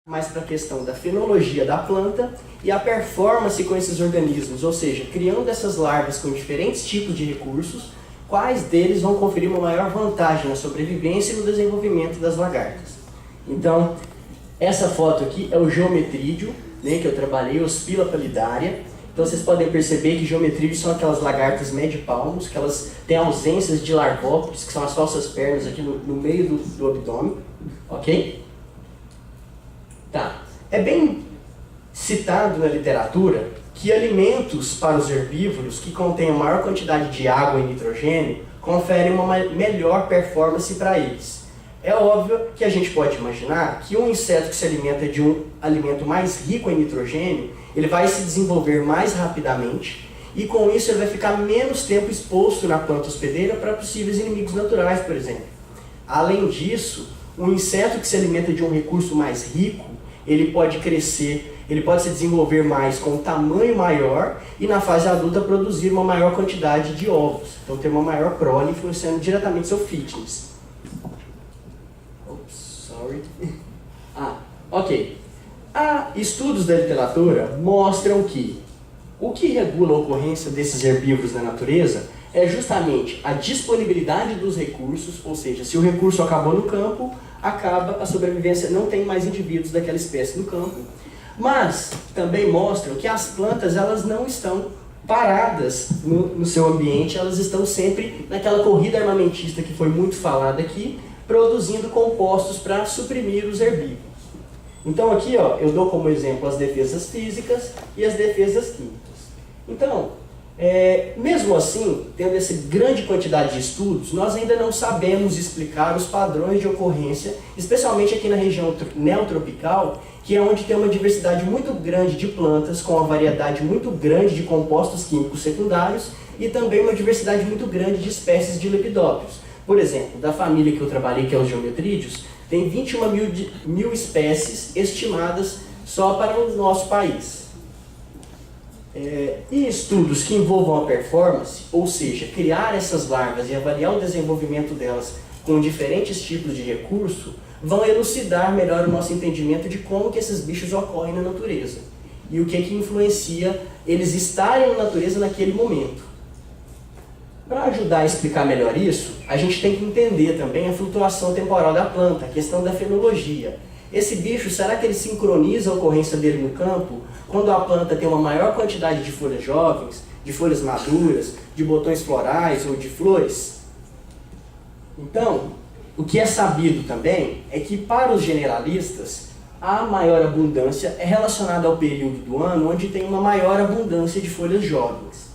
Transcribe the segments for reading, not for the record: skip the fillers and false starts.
mais para a questão da fenologia da planta e a performance com esses organismos, ou seja, criando essas larvas com diferentes tipos de recursos, quais deles vão conferir uma maior vantagem na sobrevivência e no desenvolvimento das lagartas. Então, essa foto aqui é o geometrídeo, né, que eu trabalhei, Ospila palidaria. Então vocês podem perceber que geometrídeos são aquelas lagartas médio-palmos, que elas têm ausências de largópodes, que são as falsas pernas aqui no meio do abdômen, ok? Tá. É bem citado na literatura que alimentos para os herbívoros que contêm maior quantidade de água e nitrogênio conferem uma melhor performance para eles. É óbvio que a gente pode imaginar que um inseto que se alimenta de um alimento mais rico em nitrogênio, ele vai se desenvolver mais rapidamente e com isso ele vai ficar menos tempo exposto na planta hospedeira para possíveis inimigos naturais, por exemplo. Além disso, um inseto que se alimenta de um recurso mais rico, ele pode crescer, ele pode se desenvolver mais com um tamanho maior e na fase adulta produzir uma maior quantidade de ovos. Então ter uma maior prole influenciando diretamente seu fitness. Ok. Estudos da literatura mostram que o que regula a ocorrência desses herbívoros na natureza é justamente a disponibilidade dos recursos, ou seja, se o recurso acabou no campo, acaba a sobrevivência, não tem mais indivíduos daquela espécie no campo. Mas também mostram que as plantas elas não estão paradas no seu ambiente, elas estão sempre naquela corrida armamentista que foi muito falada aqui, produzindo compostos para suprimir os herbívoros. Então aqui ó, eu dou como exemplo as defesas físicas e as defesas químicas. Então, mesmo assim, tendo essa grande quantidade de estudos, nós ainda não sabemos explicar os padrões de ocorrência, especialmente aqui na região neotropical, que é onde tem uma diversidade muito grande de plantas, com uma variedade muito grande de compostos químicos secundários e também uma diversidade muito grande de espécies de lepidópteros. Por exemplo, da família que eu trabalhei, que é os geometrídeos, tem 21 mil espécies estimadas só para o nosso país. E estudos que envolvam a performance, ou seja, criar essas larvas e avaliar o desenvolvimento delas com diferentes tipos de recurso, vão elucidar melhor o nosso entendimento de como que esses bichos ocorrem na natureza e o que influencia eles estarem na natureza naquele momento. Para ajudar a explicar melhor isso, a gente tem que entender também a flutuação temporal da planta, a questão da fenologia. Esse bicho, será que ele sincroniza a ocorrência dele no campo quando a planta tem uma maior quantidade de folhas jovens, de folhas maduras, de botões florais ou de flores? Então, o que é sabido também é que para os generalistas, a maior abundância é relacionada ao período do ano onde tem uma maior abundância de folhas jovens.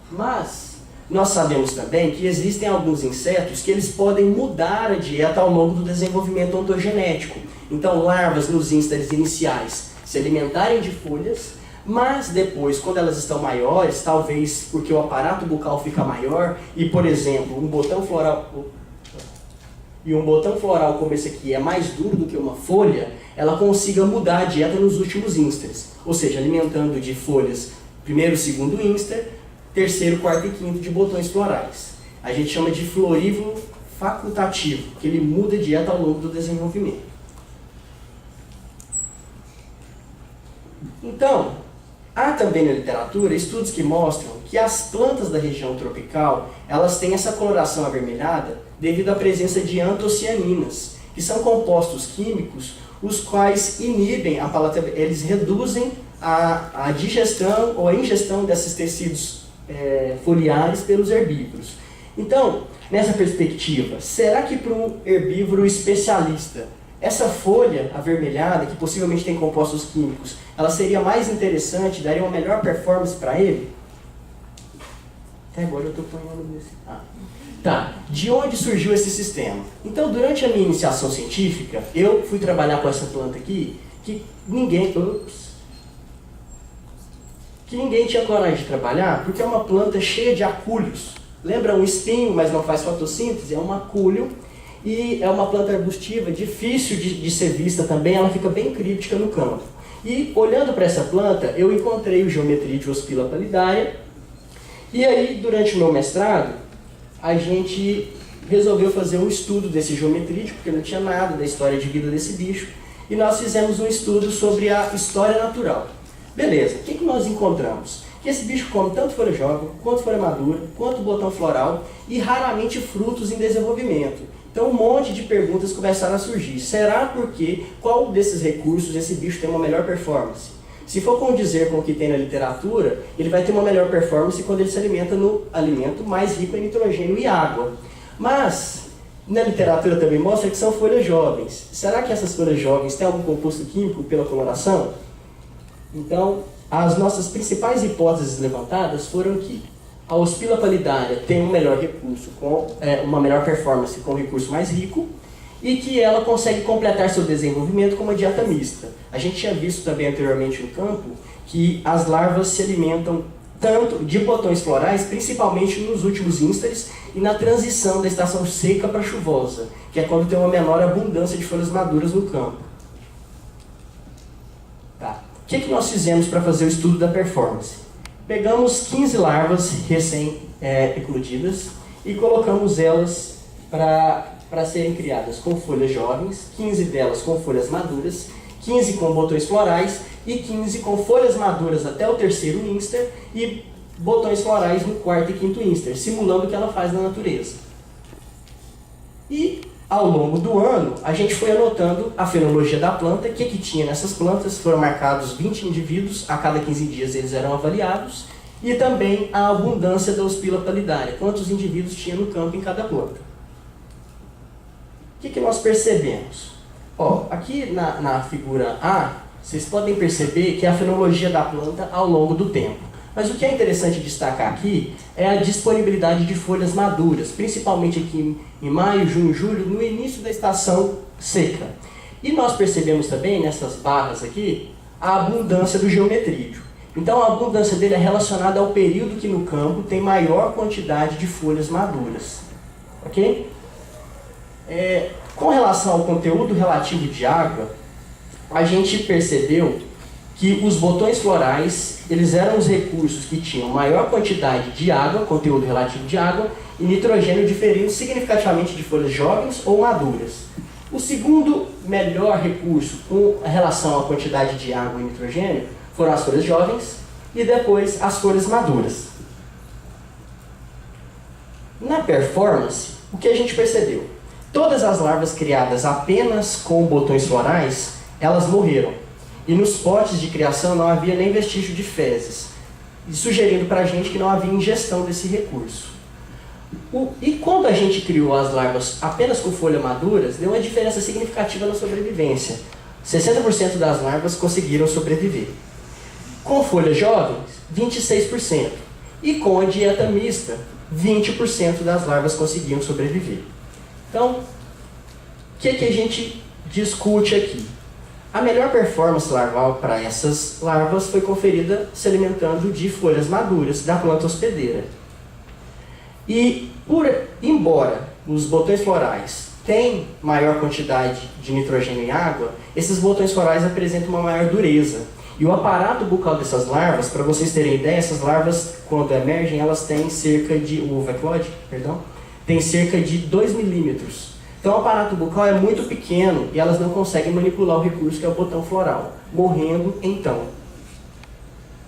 Mas nós sabemos também que existem alguns insetos que eles podem mudar a dieta ao longo do desenvolvimento ontogenético. Então, larvas nos instares iniciais se alimentarem de folhas, mas depois, quando elas estão maiores, talvez porque o aparato bucal fica maior e, por exemplo, um botão floral como esse aqui é mais duro do que uma folha, ela consiga mudar a dieta nos últimos instares, ou seja, alimentando de folhas primeiro, segundo instar, terceiro, quarto e quinto de botões florais. A gente chama de florívulo facultativo, que ele muda a dieta ao longo do desenvolvimento. Então, há também na literatura estudos que mostram que as plantas da região tropical, elas têm essa coloração avermelhada devido à presença de antocianinas, que são compostos químicos os quais inibem a palatabilidade, eles reduzem a digestão ou a ingestão desses tecidos foliares pelos herbívoros. Então, nessa perspectiva, será que para um herbívoro especialista, essa folha avermelhada, que possivelmente tem compostos químicos, ela seria mais interessante, daria uma melhor performance para ele? Até agora eu estou ponhando nesse... Tá, de onde surgiu esse sistema? Então, durante a minha iniciação científica, eu fui trabalhar com essa planta aqui, que ninguém tinha coragem de trabalhar, porque é uma planta cheia de acúlios. Lembra um espinho, mas não faz fotossíntese? É um acúlio e é uma planta arbustiva, difícil de ser vista também, ela fica bem críptica no campo. E olhando para essa planta, eu encontrei o Geometrídeo Ospila palidaria, e aí, durante o meu mestrado, a gente resolveu fazer um estudo desse geometrídeo, porque não tinha nada da história de vida desse bicho, e nós fizemos um estudo sobre a história natural. Beleza, o que nós encontramos? Que esse bicho come tanto folha jovem, quanto folha madura, quanto botão floral e raramente frutos em desenvolvimento. Então um monte de perguntas começaram a surgir. Será porque qual desses recursos esse bicho tem uma melhor performance? Se for condizer com o que tem na literatura, ele vai ter uma melhor performance quando ele se alimenta no alimento mais rico em nitrogênio e água. Mas na literatura também mostra que são folhas jovens. Será que essas folhas jovens têm algum composto químico pela coloração? Então, as nossas principais hipóteses levantadas foram que a Hospila palidária tem um melhor recurso, uma melhor performance com um recurso mais rico, e que ela consegue completar seu desenvolvimento com uma dieta mista. A gente tinha visto também anteriormente no campo que as larvas se alimentam tanto de botões florais, principalmente nos últimos instares e na transição da estação seca para chuvosa, que é quando tem uma menor abundância de folhas maduras no campo. Tá. O que nós fizemos para fazer o estudo da performance? Pegamos 15 larvas recém-eclodidas e colocamos elas para serem criadas com folhas jovens, 15 delas com folhas maduras, 15 com botões florais e 15 com folhas maduras até o terceiro ínstar e botões florais no quarto e quinto ínstar, simulando o que ela faz na natureza. E ao longo do ano, a gente foi anotando a fenologia da planta, o que tinha nessas plantas. Foram marcados 20 indivíduos, a cada 15 dias eles eram avaliados, e também a abundância da Hospila palidária, quantos indivíduos tinha no campo em cada planta. O que nós percebemos? Ó, aqui na figura A, vocês podem perceber que é a fenologia da planta ao longo do tempo. Mas o que é interessante destacar aqui é a disponibilidade de folhas maduras, principalmente aqui em maio, junho, julho, no início da estação seca. E nós percebemos também, nessas barras aqui, a abundância do geometrídeo. Então a abundância dele é relacionada ao período que no campo tem maior quantidade de folhas maduras. Ok? Com relação ao conteúdo relativo de água, a gente percebeu que os botões florais, eles eram os recursos que tinham maior quantidade de água, conteúdo relativo de água, e nitrogênio diferindo significativamente de folhas jovens ou maduras. O segundo melhor recurso com relação à quantidade de água e nitrogênio foram as folhas jovens e depois as folhas maduras. Na performance, o que a gente percebeu? Todas as larvas criadas apenas com botões florais, elas morreram. E nos potes de criação não havia nem vestígio de fezes, sugerindo para a gente que não havia ingestão desse recurso. E quando a gente criou as larvas apenas com folhas maduras, deu uma diferença significativa na sobrevivência. 60% das larvas conseguiram sobreviver. Com folhas jovens, 26%. E com a dieta mista, 20% das larvas conseguiam sobreviver. Então, o que a gente discute aqui? A melhor performance larval para essas larvas foi conferida se alimentando de folhas maduras da planta hospedeira. E, embora os botões florais tenham maior quantidade de nitrogênio e água, esses botões florais apresentam uma maior dureza. E o aparato bucal dessas larvas, para vocês terem ideia, essas larvas, quando emergem, elas têm cerca de... o oveclode, perdão, tem cerca de 2 milímetros. Então o aparato bucal é muito pequeno e elas não conseguem manipular o recurso que é o botão floral, morrendo então.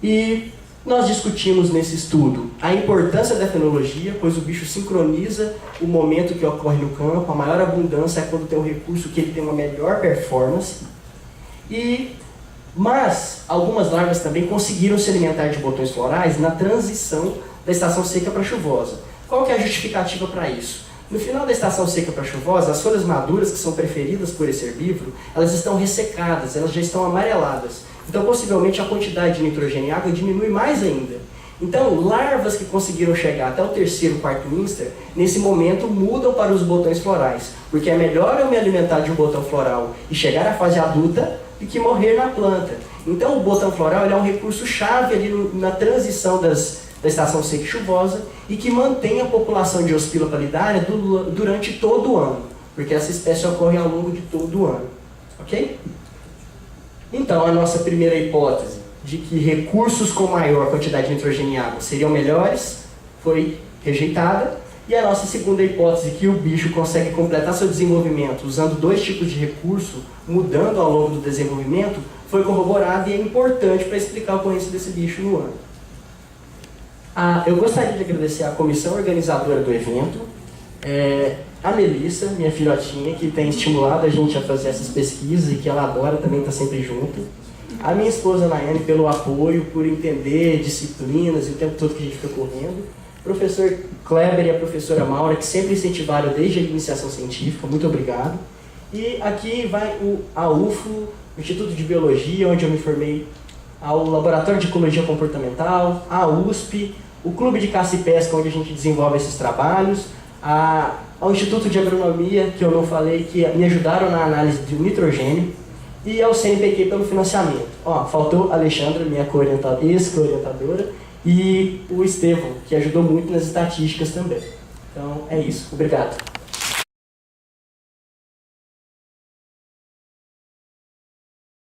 E nós discutimos nesse estudo a importância da fenologia, pois o bicho sincroniza o momento que ocorre no campo, a maior abundância é quando tem um recurso que ele tem uma melhor performance. Mas algumas larvas também conseguiram se alimentar de botões florais na transição da estação seca para chuvosa. Qual que é a justificativa para isso? No final da estação seca para chuvosa, as folhas maduras, que são preferidas por esse herbívoro, elas estão ressecadas, elas já estão amareladas. Então, possivelmente, a quantidade de nitrogênio e água diminui mais ainda. Então, larvas que conseguiram chegar até o terceiro, quarto instar, nesse momento mudam para os botões florais, porque é melhor eu me alimentar de um botão floral e chegar à fase adulta do que morrer na planta. Então, o botão floral ele é um recurso-chave ali na transição da estação seca e chuvosa e que mantém a população de Hospila palidária durante todo o ano, porque essa espécie ocorre ao longo de todo o ano. Ok? Então, a nossa primeira hipótese de que recursos com maior quantidade de nitrogênio e água seriam melhores foi rejeitada, E a nossa segunda hipótese, que o bicho consegue completar seu desenvolvimento usando 2 tipos de recurso, mudando ao longo do desenvolvimento, foi corroborada e é importante para explicar a ocorrência desse bicho no ano. Eu gostaria de agradecer à comissão organizadora do evento, a Melissa, minha filhotinha, que tem estimulado a gente a fazer essas pesquisas e que ela adora também estar sempre junto. A minha esposa Nayane pelo apoio, por entender disciplinas e o tempo todo que a gente fica correndo. O professor Kleber e a professora Maura, que sempre incentivaram desde a iniciação científica, muito obrigado. E aqui vai a UFO, o Instituto de Biologia, onde eu me formei, ao Laboratório de Ecologia Comportamental, a USP, o Clube de Caça e Pesca, onde a gente desenvolve esses trabalhos, ao Instituto de Agronomia, que eu não falei, que me ajudaram na análise do nitrogênio, e ao CNPq pelo financiamento. Faltou a Alexandra, minha ex-co-orientadora, e o Estevão, que ajudou muito nas estatísticas também. Então, é isso. Obrigado.